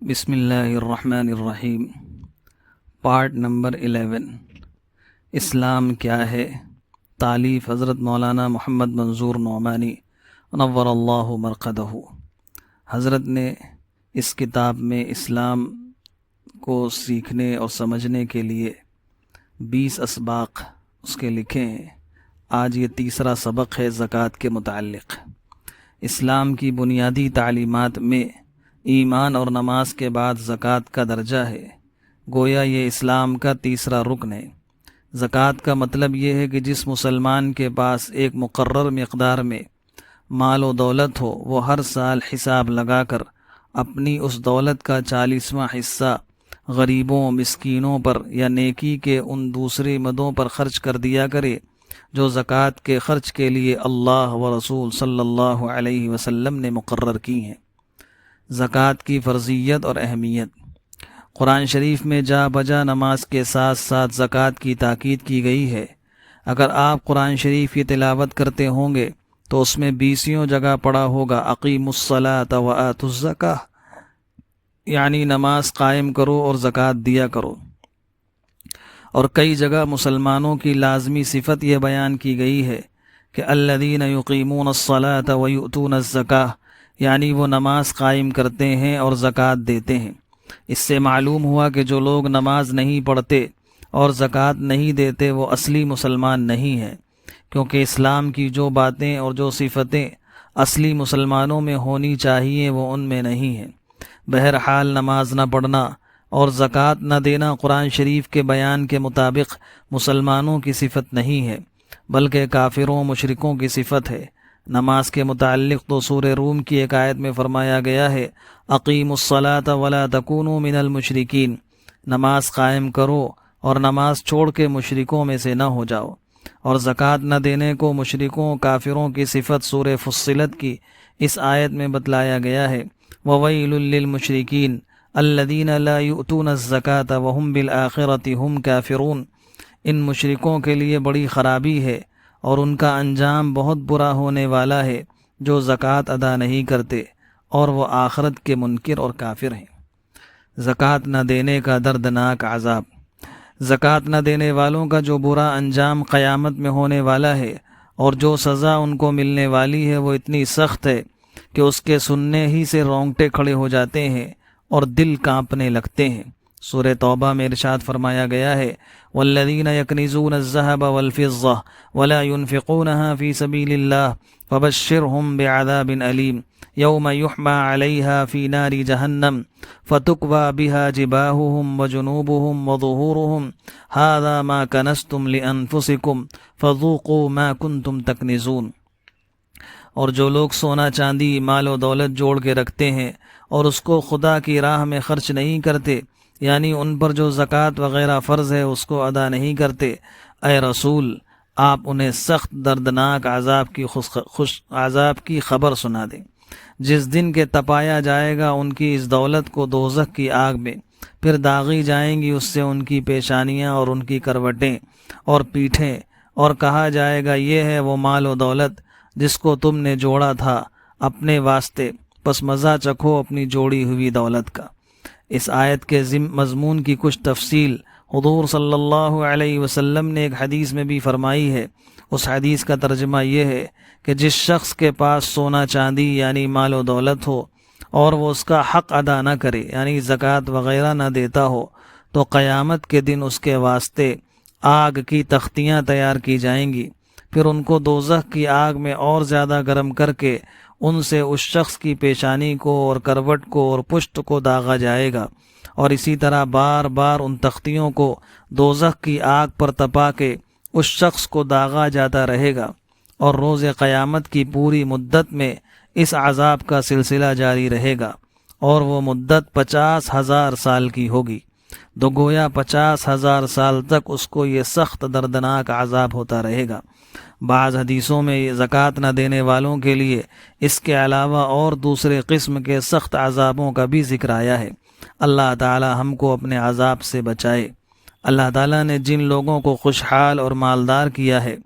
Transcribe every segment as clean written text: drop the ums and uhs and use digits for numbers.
بسم اللہ الرحمن الرحیم۔ پارٹ نمبر 11، اسلام کیا ہے؟ تالیف حضرت مولانا محمد منظور نعمانی نور اللہ مرقدہ۔ حضرت نے اس کتاب میں اسلام کو سیکھنے اور سمجھنے کے لیے 20 اسباق اس کے لکھے ہیں۔ آج یہ تیسرا سبق ہے زکوٰۃ کے متعلق۔ اسلام کی بنیادی تعلیمات میں ایمان اور نماز کے بعد زکوٰۃ کا درجہ ہے، گویا یہ اسلام کا تیسرا رکن ہے۔ زکوٰۃ کا مطلب یہ ہے کہ جس مسلمان کے پاس ایک مقرر مقدار میں مال و دولت ہو، وہ ہر سال حساب لگا کر اپنی اس دولت کا 40واں حصہ غریبوں، مسکینوں پر یا نیکی کے ان دوسری مدوں پر خرچ کر دیا کرے جو زکوٰۃ کے خرچ کے لیے اللہ و رسول صلی اللہ علیہ وسلم نے مقرر کی ہیں۔ زکوٰۃ کی فرضیت اور اہمیت۔ قرآن شریف میں جا بجا نماز کے ساتھ ساتھ زکوٰۃ کی تاکید کی گئی ہے۔ اگر آپ قرآن شریف کی تلاوت کرتے ہوں گے تو اس میں 20 جگہ پڑا ہوگا اقیموا الصلاۃ وآتوا الزکاۃ، یعنی نماز قائم کرو اور زکوٰۃ دیا کرو۔ اور کئی جگہ مسلمانوں کی لازمی صفت یہ بیان کی گئی ہے کہ الذین یقیمون الصلاۃ ویؤتون الزکاۃ، یعنی وہ نماز قائم کرتے ہیں اور زکوٰۃ دیتے ہیں۔ اس سے معلوم ہوا کہ جو لوگ نماز نہیں پڑھتے اور زکوٰۃ نہیں دیتے وہ اصلی مسلمان نہیں ہیں، کیونکہ اسلام کی جو باتیں اور جو صفتیں اصلی مسلمانوں میں ہونی چاہیے وہ ان میں نہیں ہیں۔ بہرحال نماز نہ پڑھنا اور زکوٰۃ نہ دینا قرآن شریف کے بیان کے مطابق مسلمانوں کی صفت نہیں ہے، بلکہ کافروں مشرکوں کی صفت ہے۔ نماز کے متعلق تو سورہ روم کی ایک آیت میں فرمایا گیا ہے اقیموا الصلاۃ ولا تکونوا من المشرکین، نماز قائم کرو اور نماز چھوڑ کے مشرکوں میں سے نہ ہو جاؤ۔ اور زکوٰۃ نہ دینے کو مشرکوں کافروں کی صفت سورہ فصلت کی اس آیت میں بتلایا گیا ہے وویل للمشرکین الذین لا یؤتون الزکاۃ وهم بالآخرۃ هم کافرون، ان مشرکوں کے لیے بڑی خرابی ہے اور ان کا انجام بہت برا ہونے والا ہے جو زکوٰۃ ادا نہیں کرتے اور وہ آخرت کے منکر اور کافر ہیں۔ زکوٰۃ نہ دینے کا دردناک عذاب۔ زکوٰۃ نہ دینے والوں کا جو برا انجام قیامت میں ہونے والا ہے اور جو سزا ان کو ملنے والی ہے وہ اتنی سخت ہے کہ اس کے سننے ہی سے رونگٹے کھڑے ہو جاتے ہیں اور دل کانپنے لگتے ہیں۔ سورہ توبہ میں ارشاد فرمایا گیا ہے والذین یکنزون الذهب والفضة ولا ينفقونها في سبيل الله فبشرهم بعذاب أليم يوم يحمى عليها في نار جهنم فتكوى بها جباههم وجنوبهم وظهورهم هذا ما كنزتم لأنفسكم فذوقوا ما كنتم تكنزون۔ اور جو لوگ سونا چاندی مال و دولت جوڑ کے رکھتے ہیں اور اس کو خدا کی راہ میں خرچ نہیں کرتے، یعنی ان پر جو زکوٰۃ وغیرہ فرض ہے اس کو ادا نہیں کرتے، اے رسول آپ انہیں سخت دردناک عذاب کی خبر سنا دیں، جس دن کے تپایا جائے گا ان کی اس دولت کو دوزخ کی آگ میں، پھر داغی جائیں گی اس سے ان کی پیشانیاں اور ان کی کروٹیں اور پیٹھیں، اور کہا جائے گا یہ ہے وہ مال و دولت جس کو تم نے جوڑا تھا اپنے واسطے، پس مزہ چکھو اپنی جوڑی ہوئی دولت کا۔ اس آیت کے مضمون کی کچھ تفصیل حضور صلی اللہ علیہ وسلم نے ایک حدیث میں بھی فرمائی ہے۔ اس حدیث کا ترجمہ یہ ہے کہ جس شخص کے پاس سونا چاندی یعنی مال و دولت ہو اور وہ اس کا حق ادا نہ کرے یعنی زکوٰۃ وغیرہ نہ دیتا ہو تو قیامت کے دن اس کے واسطے آگ کی تختیاں تیار کی جائیں گی، پھر ان کو دوزخ کی آگ میں اور زیادہ گرم کر کے ان سے اس شخص کی پیشانی کو اور کروٹ کو اور پشت کو داغا جائے گا، اور اسی طرح بار بار ان تختیوں کو دوزخ کی آگ پر تپا کے اس شخص کو داغا جاتا رہے گا، اور روز قیامت کی پوری مدت میں اس عذاب کا سلسلہ جاری رہے گا، اور وہ مدت 50,000 سال کی ہوگی، تو گویا 50,000 سال تک اس کو یہ سخت دردناک عذاب ہوتا رہے گا۔ بعض حدیثوں میں زکوٰۃ نہ دینے والوں کے لیے اس کے علاوہ اور دوسرے قسم کے سخت عذابوں کا بھی ذکر آیا ہے۔ اللہ تعالی ہم کو اپنے عذاب سے بچائے۔ اللہ تعالی نے جن لوگوں کو خوشحال اور مالدار کیا ہے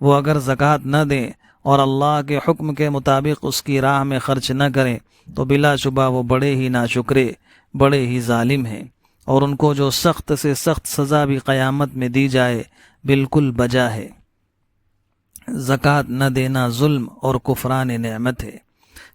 وہ اگر زکوٰۃ نہ دیں اور اللہ کے حکم کے مطابق اس کی راہ میں خرچ نہ کریں تو بلا شبہ وہ بڑے ہی ناشکرے، بڑے ہی ظالم ہیں، اور ان کو جو سخت سے سخت سزا بھی قیامت میں دی جائے بالکل بجا ہے۔ زکوٰۃ نہ دینا ظلم اور کفران نعمت ہے۔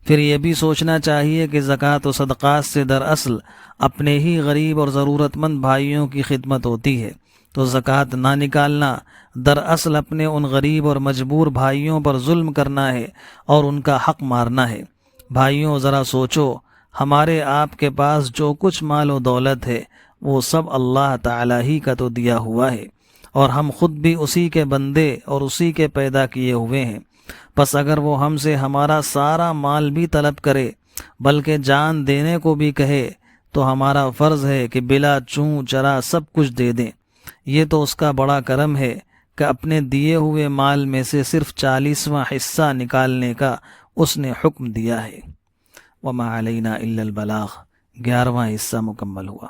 پھر یہ بھی سوچنا چاہیے کہ زکوٰۃ و صدقات سے دراصل اپنے ہی غریب اور ضرورت مند بھائیوں کی خدمت ہوتی ہے، تو زکوٰۃ نہ نکالنا دراصل اپنے ان غریب اور مجبور بھائیوں پر ظلم کرنا ہے اور ان کا حق مارنا ہے۔ بھائیوں ذرا سوچو، ہمارے آپ کے پاس جو کچھ مال و دولت ہے وہ سب اللہ تعالیٰ ہی کا تو دیا ہوا ہے، اور ہم خود بھی اسی کے بندے اور اسی کے پیدا کیے ہوئے ہیں۔ پس اگر وہ ہم سے ہمارا سارا مال بھی طلب کرے، بلکہ جان دینے کو بھی کہے، تو ہمارا فرض ہے کہ بلا چوں چرا سب کچھ دے دیں۔ یہ تو اس کا بڑا کرم ہے کہ اپنے دیے ہوئے مال میں سے صرف 40واں حصہ نکالنے کا اس نے حکم دیا ہے۔ وما علینا الا البلاغ، 11واں حصہ مکمل ہوا۔